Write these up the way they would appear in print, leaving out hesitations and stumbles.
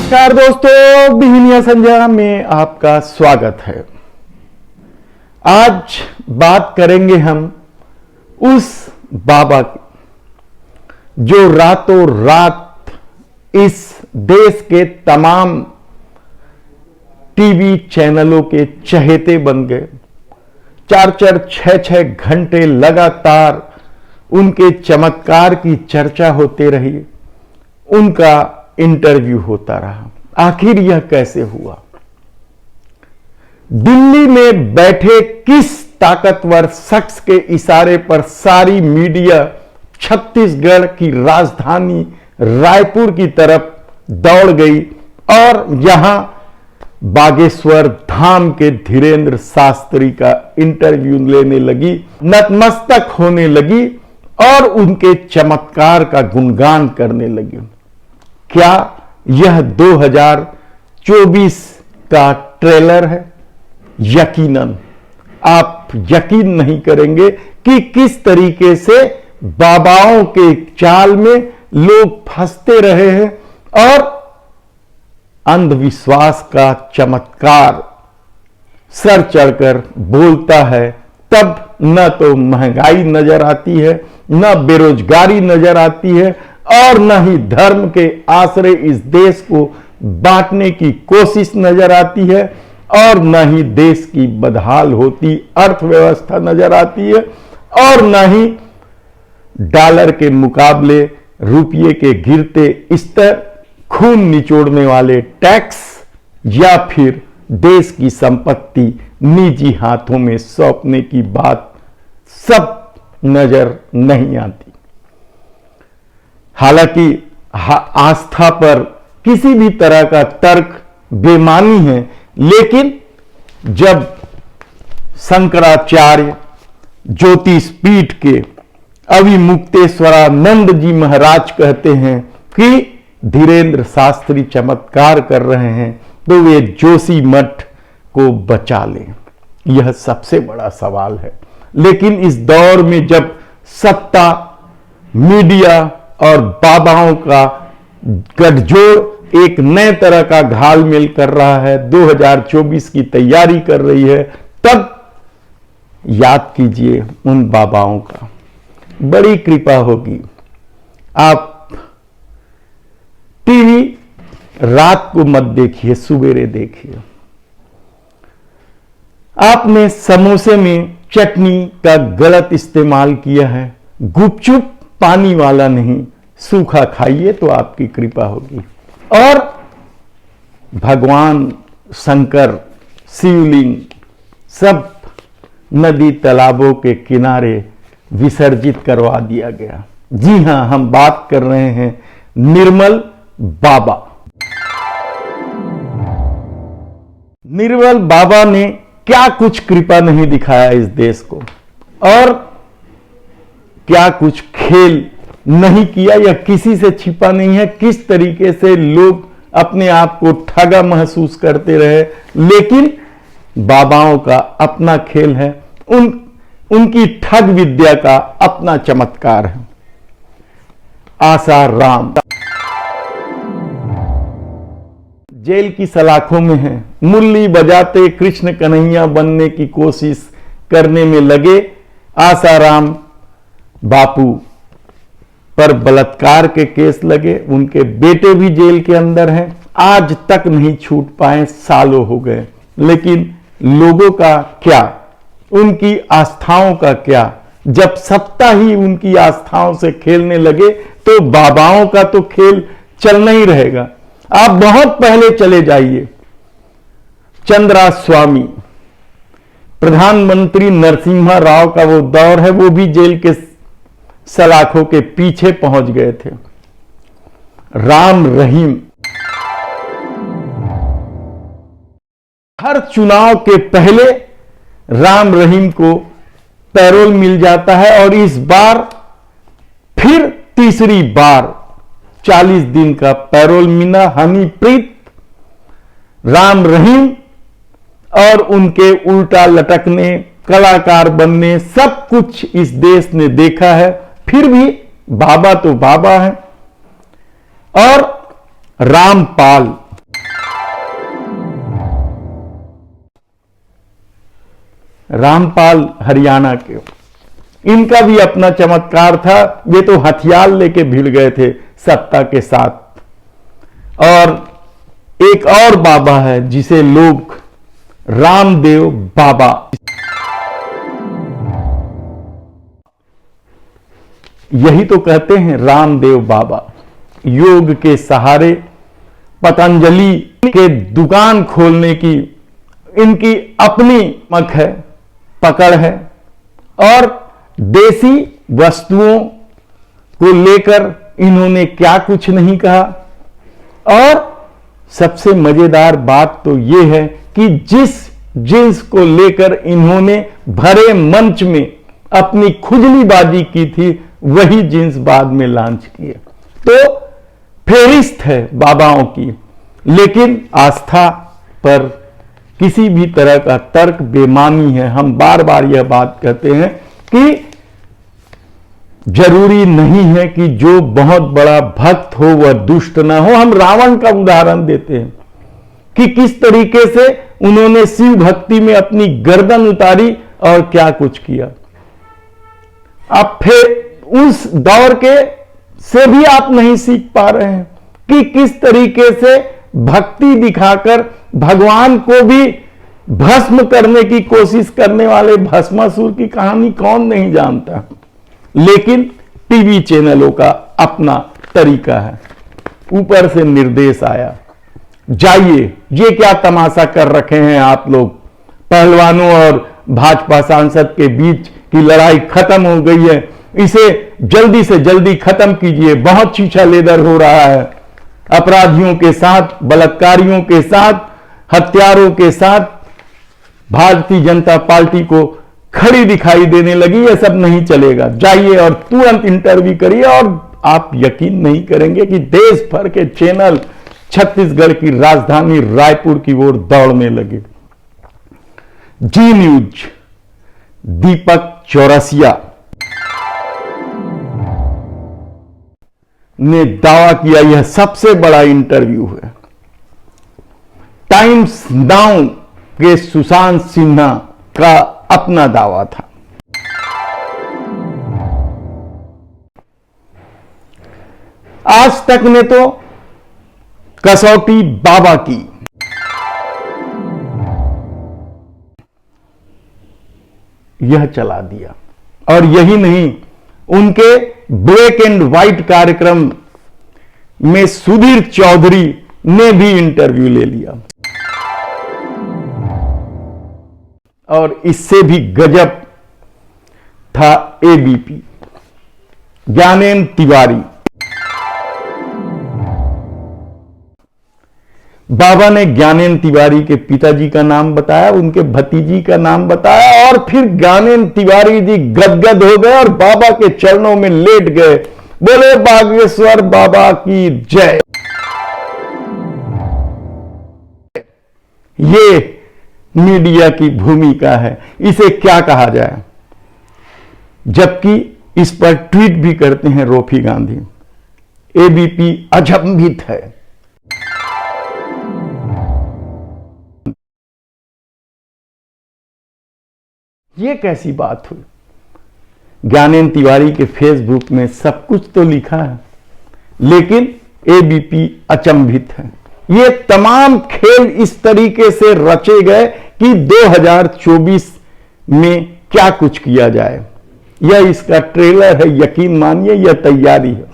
नमस्कार दोस्तों, बिहनिया संध्या में आपका स्वागत है। आज बात करेंगे हम उस बाबा की जो रातों रात इस देश के तमाम टीवी चैनलों के चहेते बन गए। 4-4, 6-6 घंटे लगातार उनके चमत्कार की चर्चा होती रही, उनका इंटरव्यू होता रहा। आखिर यह कैसे हुआ? दिल्ली में बैठे किस ताकतवर शख्स के इशारे पर सारी मीडिया छत्तीसगढ़ की राजधानी रायपुर की तरफ दौड़ गई और यहां बागेश्वर धाम के धीरेन्द्र शास्त्री का इंटरव्यू लेने लगी, नतमस्तक होने लगी और उनके चमत्कार का गुणगान करने लगी। क्या यह 2024 का ट्रेलर है? यकीनन आप यकीन नहीं करेंगे कि किस तरीके से बाबाओं के चाल में लोग फंसते रहे हैं और अंधविश्वास का चमत्कार सर चढ़कर बोलता है। तब न तो महंगाई नजर आती है, न बेरोजगारी नजर आती है और न ही धर्म के आश्रय इस देश को बांटने की कोशिश नजर आती है और न ही देश की बदहाल होती अर्थव्यवस्था नजर आती है और न ही डॉलर के मुकाबले रुपये के गिरते स्तर, खून निचोड़ने वाले टैक्स या फिर देश की संपत्ति निजी हाथों में सौंपने की बात सब नजर नहीं आती। हालांकि आस्था पर किसी भी तरह का तर्क बेमानी है, लेकिन जब शंकराचार्य ज्योतिष पीठ के अविमुक्तेश्वरानंद जी महाराज कहते हैं कि धीरेन्द्र शास्त्री चमत्कार कर रहे हैं तो वे जोशी मठ को बचा लें। यह सबसे बड़ा सवाल है। लेकिन इस दौर में जब सत्ता, मीडिया और बाबाओं का गठजोड़ एक नए तरह का घालमेल कर रहा है, 2024 की तैयारी कर रही है, तब याद कीजिए उन बाबाओं का। बड़ी कृपा होगी आप टीवी रात को मत देखिए, सवेरे देखिए। आपने समोसे में चटनी का गलत इस्तेमाल किया है, गुपचुप पानी वाला नहीं, सूखा खाइए तो आपकी कृपा होगी। और भगवान शंकर, शिवलिंग सब नदी तालाबों के किनारे विसर्जित करवा दिया गया। जी हां, हम बात कर रहे हैं निर्मल बाबा। निर्मल बाबा ने क्या कुछ कृपा नहीं दिखाया इस देश को और क्या कुछ खेल नहीं किया या किसी से छिपा नहीं है। किस तरीके से लोग अपने आप को ठगा महसूस करते रहे, लेकिन बाबाओं का अपना खेल है, उनकी ठग विद्या का अपना चमत्कार है। आशा राम जेल की सलाखों में है, मुरली बजाते कृष्ण कन्हैया बनने की कोशिश करने में लगे। आसाराम बापू पर बलात्कार के केस लगे, उनके बेटे भी जेल के अंदर हैं, आज तक नहीं छूट पाए, सालों हो गए। लेकिन लोगों का क्या, उनकी आस्थाओं का क्या? जब सत्ता ही उनकी आस्थाओं से खेलने लगे तो बाबाओं का तो खेल चलना ही रहेगा। आप बहुत पहले चले जाइए, चंद्रा स्वामी, प्रधानमंत्री नरसिम्हा राव का वो दौर है, वो भी जेल के सलाखों के पीछे पहुंच गए थे। राम रहीम, हर चुनाव के पहले राम रहीम को पैरोल मिल जाता है और इस बार फिर तीसरी बार 40 दिन का पैरोल मिला। हनीप्रीत, राम रहीम और उनके उल्टा लटकने, कलाकार बनने, सब कुछ इस देश ने देखा है। फिर भी बाबा तो बाबा है। और रामपाल, रामपाल हरियाणा के, इनका भी अपना चमत्कार था। वे तो हथियार लेके भिड़ गए थे सत्ता के साथ। और एक और बाबा है जिसे लोग रामदेव बाबा, यही तो कहते हैं रामदेव बाबा। योग के सहारे पतंजलि के दुकान खोलने की इनकी अपनी मक है, पकड़ है, और देसी वस्तुओं को लेकर इन्होंने क्या कुछ नहीं कहा। और सबसे मजेदार बात तो यह है कि जिस जिन्स को लेकर इन्होंने भरे मंच में अपनी खुजलीबाजी की थी, वही जिन्स बाद में लॉन्च किए। तो फेरिस्त है बाबाओं की, लेकिन आस्था पर किसी भी तरह का तर्क बेमानी है। हम बार बार यह बात कहते हैं कि जरूरी नहीं है कि जो बहुत बड़ा भक्त हो वह दुष्ट ना हो। हम रावण का उदाहरण देते हैं कि किस तरीके से उन्होंने शिव भक्ति में अपनी गर्दन उतारी और क्या कुछ किया। अब फिर उस दौर के से भी आप नहीं सीख पा रहे हैं कि किस तरीके से भक्ति दिखाकर भगवान को भी भस्म करने की कोशिश करने वाले भस्मासुर की कहानी कौन नहीं जानता। लेकिन टीवी चैनलों का अपना तरीका है। ऊपर से निर्देश आया, जाइए, ये क्या तमाशा कर रखे हैं आप लोग, पहलवानों और भाजपा सांसद के बीच की लड़ाई खत्म हो गई है, इसे जल्दी से जल्दी खत्म कीजिए, बहुत छीछा लेदर हो रहा है, अपराधियों के साथ, बलात्कारियों के साथ, हत्यारों के साथ भारतीय जनता पार्टी को खड़ी दिखाई देने लगी, यह सब नहीं चलेगा, जाइए और तुरंत इंटरव्यू करिए। और आप यकीन नहीं करेंगे कि देश भर के चैनल छत्तीसगढ़ की राजधानी रायपुर की ओर दौड़ने लगे। जी न्यूज दीपक चौरसिया ने दावा किया यह सबसे बड़ा इंटरव्यू है। टाइम्स नाउ के सुशांत सिन्हा का अपना दावा था। आज तक ने तो कसौटी बाबा की, यह चला दिया। और यही नहीं, उनके ब्लैक एंड व्हाइट कार्यक्रम में सुधीर चौधरी ने भी इंटरव्यू ले लिया। और इससे भी गजब था एबीपी, ज्ञानेंद्र तिवारी। बाबा ने ज्ञानेंद्र तिवारी के पिताजी का नाम बताया, उनके भतीजी का नाम बताया, और फिर ज्ञानेंद्र तिवारी जी गदगद हो गए और बाबा के चरणों में लेट गए। बोले बागेश्वर बाबा की जय। ये मीडिया की भूमिका है, इसे क्या कहा जाए। जबकि इस पर ट्वीट भी करते हैं रोफी गांधी। एबीपी अचंभित है। ये कैसी बात हुई। ज्ञानेंद्र तिवारी के फेसबुक में सब कुछ तो लिखा है, लेकिन एबीपी अचंभित है। ये तमाम खेल इस तरीके से रचे गए कि 2024 में क्या कुछ किया जाए। यह इसका ट्रेलर है, यकीन मानिए, यह तैयारी है।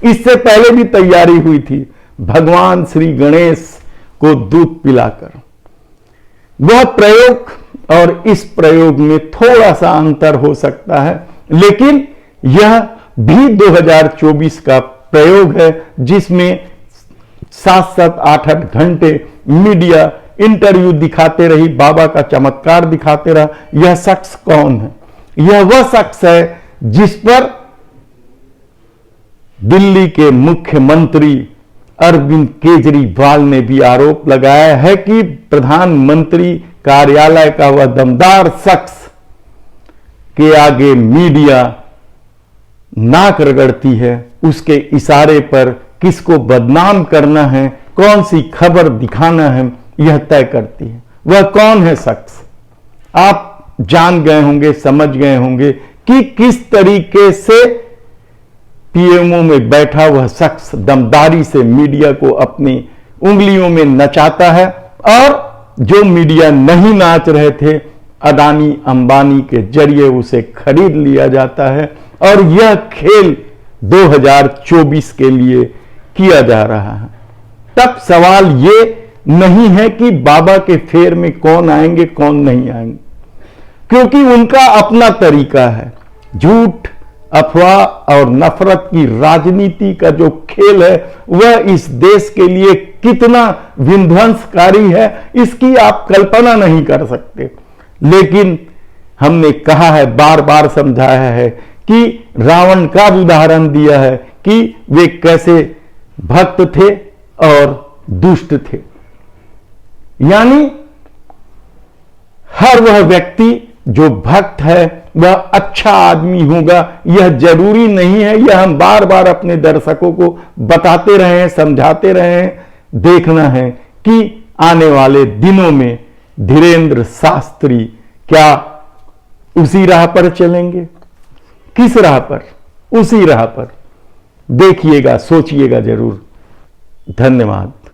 इससे पहले भी तैयारी हुई थी, भगवान श्री गणेश को दूध पिलाकर। वह प्रयोग और इस प्रयोग में थोड़ा सा अंतर हो सकता है, लेकिन यह भी 2024 का प्रयोग है, जिसमें 7-7, 8-8 घंटे मीडिया इंटरव्यू दिखाते रही, बाबा का चमत्कार दिखाते रहा। यह शख्स कौन है? यह वह शख्स है जिस पर दिल्ली के मुख्यमंत्री अरविंद केजरीवाल ने भी आरोप लगाया है कि प्रधानमंत्री कार्यालय का वह दमदार शख्स के आगे मीडिया नाक रगड़ती है, उसके इशारे पर किसको बदनाम करना है, कौन सी खबर दिखाना है, यह तय करती है। वह कौन है शख्स? आप जान गए होंगे, समझ गए होंगे कि किस तरीके से पीएमओ में बैठा वह शख्स दमदारी से मीडिया को अपनी उंगलियों में नचाता है, और जो मीडिया नहीं नाच रहे थे, अदानी अंबानी के जरिए उसे खरीद लिया जाता है। और यह खेल 2024 के लिए किया जा रहा है। तब सवाल यह नहीं है कि बाबा के फेर में कौन आएंगे कौन नहीं आएंगे, क्योंकि उनका अपना तरीका है। झूठ, अफवाह और नफरत की राजनीति का जो खेल है वह इस देश के लिए कितना विध्वंसकारी है, इसकी आप कल्पना नहीं कर सकते। लेकिन हमने कहा है, बार बार समझाया है कि रावण का उदाहरण दिया है कि वे कैसे भक्त थे और दुष्ट थे। यानी हर वह व्यक्ति जो भक्त है वह अच्छा आदमी होगा, यह जरूरी नहीं है। यह हम बार बार अपने दर्शकों को बताते रहे हैं, समझाते रहे हैं। देखना है कि आने वाले दिनों में धीरेन्द्र शास्त्री क्या उसी राह पर चलेंगे, किस राह पर, उसी राह पर। देखिएगा, सोचिएगा जरूर। धन्यवाद।